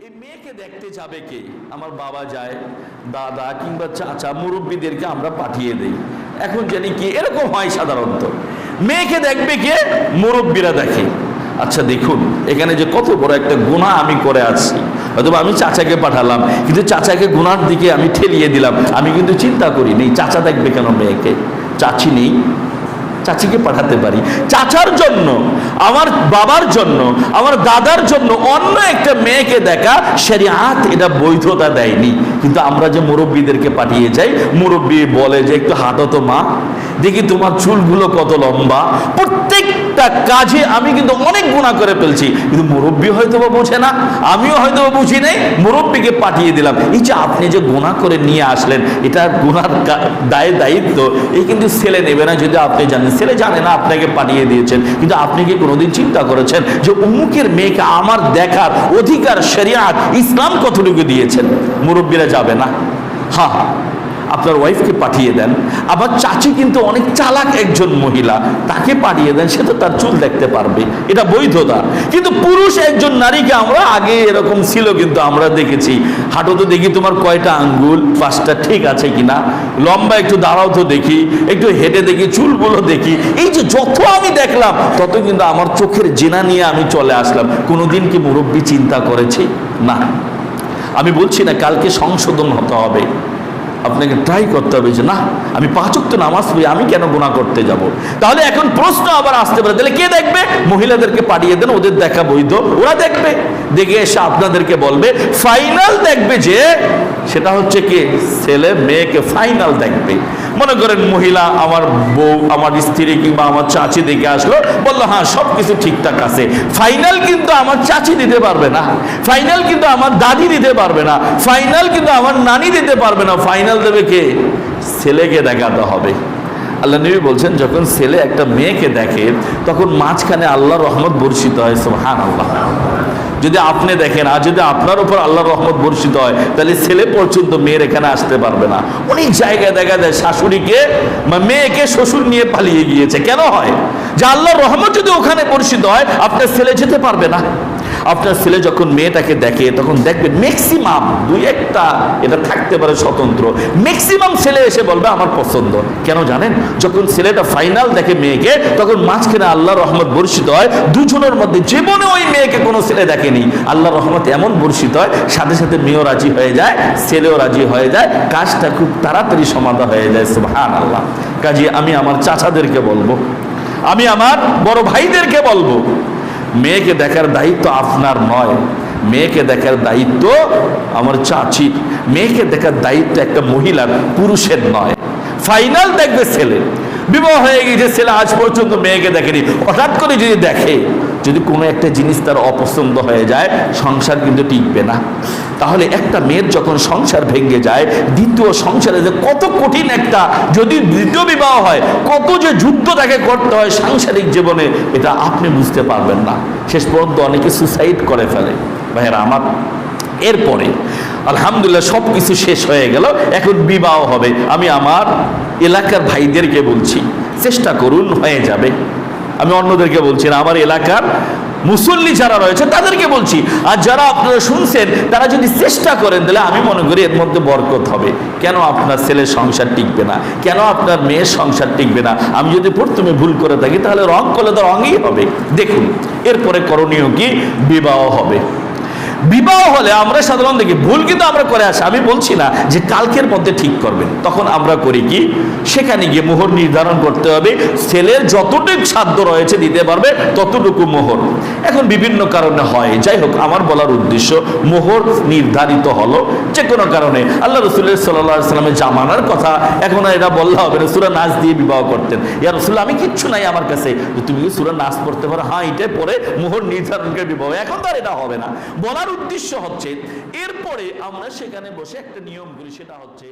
এই মেয়েকে দেখতে যাবে কে? আমার বাবা যায়, দাদা কিংবা চাচা মুরব্বীদেরকে আমরা পাঠিয়ে দেই। এখন জানি কি এরকম হয় সাধারণত, মেয়েকে দেখবে কে? মুরব্বীরা দেখে। আচ্ছা দেখুন এখানে যে কত বড় একটা গুনাহ আমি করে আছি, হয়তো আমি চাচাকে পাঠালাম, কিন্তু চাচাকে গুনার দিকে আমি ঠেলিয়ে দিলাম। আমি কিন্তু চিন্তা করি নেই চাচা দেখবে কেন মেয়েকে। চাচি নেই, চাচিকে পাঠাতে পারি। চাচার জন্য, আমার বাবার জন্য, আমার দাদার জন্য অন্য একটা মেয়েকে দেখা শরিয়াত এটা বৈধতা দেয়নি। কিন্তু আমরা যে মুরব্বীদেরকে পাঠিয়ে যাই, মুরব্বী বলে যে একটু হাঁটো তো মা, দেখি তোমার চুলগুলো কত লম্বা। প্রত্যেকটা কাজে আমি কিন্তু অনেক গুনাহ করে ফেলছি, কিন্তু মুরব্বী হয়তো বা বোঝে না, আমিও হয়তো বুঝি নাই, মুরব্বীকে পাঠিয়ে দিলাম। এই যে আপনি যে গুনাহ করে নিয়ে আসলেন, এটা গুনার দায়িত্ব এই কিন্তু ছেলে নেবে না। যদি আপনি জানেন, ছেলে জানে না আপনাকে পাঠিয়ে দিয়েছেন, কিন্তু আপনি কি কোনোদিন চিন্তা করেছেন যে অমুকের মেয়েকে আমার দেখার অধিকার শরিয়াত ইসলাম কতটুকু দিয়েছেন? মুরব্বীরা যাবে না। হ্যাঁ, আপনার ওয়াইফকে পাঠিয়ে দেন। আবার চাচি কিন্তু অনেক চালাক একজন মহিলা, তাকে পাঠিয়ে দেন, সে তো তার চুল দেখতে পারবে, এটা বৈধতা। কিন্তু পুরুষ একজন নারীকে আমরা আগে এরকম ছিল, কিন্তু আমরা দেখেছি হাঁটো তো দেখি তোমার কয়টা আঙ্গুল, পাঁচটা ঠিক আছে কিনা, লম্বা একটু দাঁড়াও তো দেখি, একটু হেঁটে দেখি, চুলগুলো দেখি। এই যে যত আমি দেখলাম তত কিন্তু আমার চোখের জিনা নিয়ে আমি চলে আসলাম। কোনোদিন কি মুরব্বী চিন্তা করেছি? না। আমি বলছি না কালকে সংশোধন হতে হবে, আপনাকে ট্রাই করতে হবে যে না আমি 5 ওয়াক্ত নামাজ পড়ি, আমি কেন গুনাহ করতে যাব? তাহলে এখন প্রশ্ন আবার আসতে পারে, তাহলে কে দেখবে? মহিলাদেরকে পাঠিয়ে দেন, ওদের দেখা বৈধ, ওরা দেখবে। দেখে এসে আপনাদেরকে বলবে, ফাইনাল দেখবে যে সেটা হচ্ছে কি ছেলে মেয়েকে ফাইনাল দেখবে। মনে করেন মহিলা আমার বউ, আমার স্ত্রী কিংবা আমার চাচি দেখে আসলো, বললো হ্যাঁ সব কিছু ঠিকঠাক আছে। ফাইনাল কিন্তু আমার চাচি দিতে পারবে না, ফাইনাল কিন্তু আমার দাদি দিতে পারবে না, ফাইনাল কিন্তু আমার নানি দিতে পারবে না। ফাইনাল দেবে কে? ছেলেকে দেখাতে হবে। আল্লাহ নবী বলছেন যখন ছেলে একটা মেয়েকে দেখে তখন মাঝখানে আল্লাহর রহমত বর্ষিত হয়। সুবহানাল্লাহ। যদি আপনি দেখেন আর যদি আপনার উপর আল্লাহর রহমত বর্ষিত হয়, তাহলে ছেলে পর্যন্ত মেয়ের এখানে আসতে পারবে না। অনেক জায়গায় দেখা যায় শাশুড়িকে মেয়েকে শ্বশুর নিয়ে পালিয়ে গিয়েছে। কেন হয়? যে আল্লাহর রহমত যদি ওখানে বর্ষিত হয়, আপনার ছেলে যেতে পারবে না। আপনার ছেলে যখন মেয়েটাকে দেখে তখন দেখবেন ম্যাক্সিমাম 2-1টা এটা থাকতে পারে স্বতন্ত্র, ম্যাক্সিমাম ছেলে এসে বলবে আমার পছন্দ। কেন জানেন? যখন ছেলেটা ফাইনাল দেখে মেয়েকে, তখন মাঝখানে আল্লাহর রহমত বর্ষিত হয়। দুজনের মধ্যে জীবনে ওই মেয়েকে কোনো ছেলে দেখেনি, আল্লাহর রহমত এমন বর্ষিত হয়, সাথে সাথে মেয়েও রাজি হয়ে যায়, ছেলেও রাজি হয়ে যায়, কাজটা খুব তাড়াতাড়ি সমাধান হয়ে যায়। সুবহানাল্লাহ। কাজে আমি আমার চাচাদেরকে বলবো, আমি আমার বড় ভাইদেরকে বলবো, মেয়েকে দেখার দায়িত্ব আপনার নয়, মেয়েকে দেখার দায়িত্ব আমার চাচির। মেয়েকে দেখার দায়িত্ব একটা মহিলার, পুরুষের নয়। ফাইনাল দেখবে ছেলে। বিবাহ হয়ে গেছে, ছেলে আজ পর্যন্ত মেয়েকে দেখেনি, হঠাৎ করে যদি দেখে, যদি কোনো একটা জিনিস তার অপছন্দ হয়ে যায়, সংসার কিন্তু টিকবে না। তাহলে একটা মেয়ের যখন সংসার ভেঙে যায়, দ্বিতীয় সংসারে যে কত কঠিন একটা, যদি দ্বিতীয় বিবাহ হয় কত যে যুদ্ধ তাকে করতে হয় সাংসারিক জীবনে, এটা আপনি বুঝতে পারবেন না। শেষ পর্যন্ত অনেকে সুসাইড করে ফেলে। ভাইয়েরা আমার, এরপরে আলহামদুলিল্লাহ সব কিছু শেষ হয়ে গেল, এখন বিবাহ হবে। আমি আমার এলাকার ভাইদেরকে বলছি, চেষ্টা করুন, হয়ে যাবে। আমি অন্যদেরকে বলছি না, আমার এলাকার মুসল্লি যারা রয়েছে তাদেরকে বলছি। আর যারা আপনারা শুনছেন তারা যদি চেষ্টা করেন, তাহলে আমি মনে করি এর মধ্যে বরকত হবে। কেন আপনার ছেলের সংসার টিকবে না? কেন আপনার মেয়ের সংসার টিকবে না? আমি যদি প্রথমে ভুল করে থাকি, তাহলে রং করলে তো রঙই হবে। দেখুন এরপরে করণীয় কি? বিবাহ হবে। বিবাহ হলে আমরা সাধারণত দেখি ভুল কিন্তু আমরা করে আসি। আমি বলছি না যে কালকের মধ্যে ঠিক করবেন, তখন আমরা করি কি, সেখানে গিয়ে মোহর নির্ধারণ করতে হবে। ছেলের যতটুকু সাধ্য রয়েছে দিতে পারবে ততটুকু মোহর। এখন বিভিন্ন কারণে হয়, যাই হোক, আমার বলার উদ্দেশ্য মোহর নির্ধারিত হলো যে কোনো কারণে। আল্লাহ রাসূল সাল্লাল্লাহু আলাইহি ওয়াসাল্লামের জামানার কথা এখন এটা বললে হবে না। সূরা নাস দিয়ে বিবাহ করতেন। ইয়া রাসূলুল্লাহ, আমি কিচ্ছু নাই আমার কাছে, তুমি কি সূরা নাস পড়তে পারো? হ্যাঁ, এটাই পড়ে মোহর নির্ধারণ করে বিবাহ। এখন তো আর এটা হবে না। বলার উদ্দেশ্য হচ্ছে এরপরে আমরা সেখানে বসে একটা নিয়ম করি, সেটা হচ্ছে